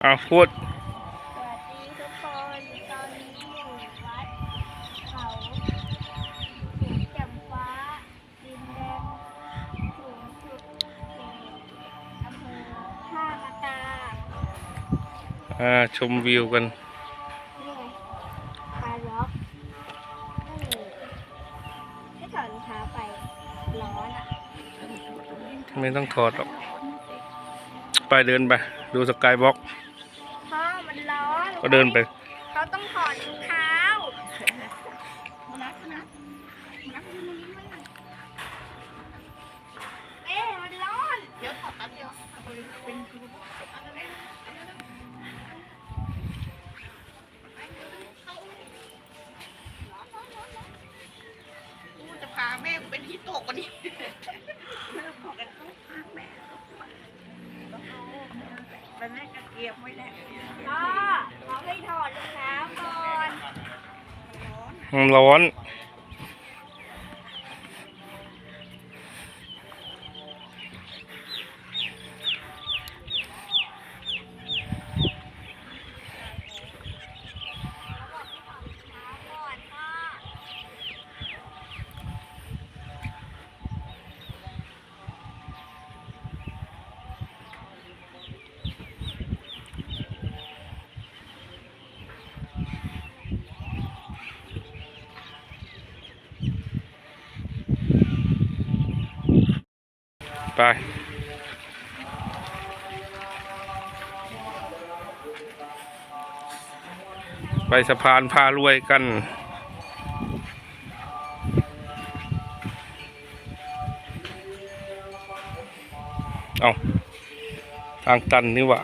พูดสวัสดีทุกคน ตอนนี้อยู่วัดเขาสูงแจ่มฟ้าดินแดงสูงสุดอำเภอท่ามะกาชมวิวกันนี่ไงปลาล็อกนี่ให้ถอดรองเท้าไปร้อนอ่ะไม่ต้องถอดหรอกไปเดินไปดูสกายบล็อกพ่อมันร้อน ก็เดินไปเขาต้องถอดรองเท้ามันร้อนเดี๋ยวถอดแป๊บเดียวจะพาแม่กูเป็นที่ตกวันนี้แล้วแม่จะเกียบไว้แล้วพ่อเขาให้ถอดรองเท้าก่อน ร้อนไปสะพานพารวยกันทางตันนี่หว่า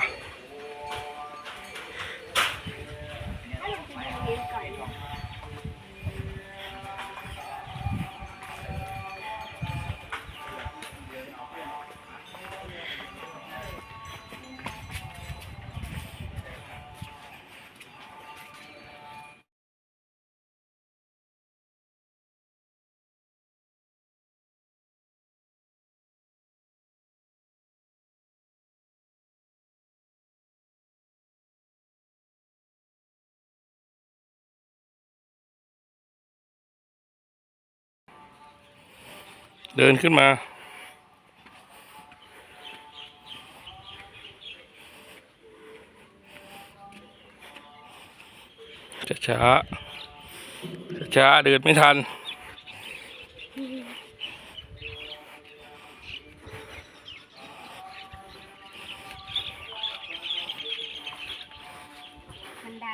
เดินขึ้นมาช้าเดินไม่ทันบันได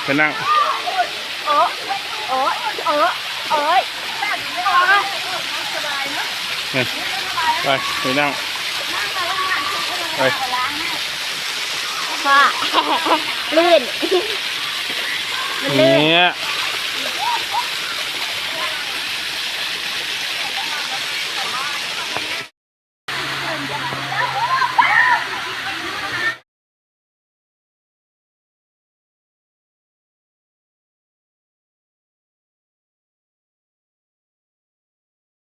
ไปนั่งโอ้โอ้โอ้โอ้ยไปนั่งไปพ่อลื่นมันลื่นเนี่ย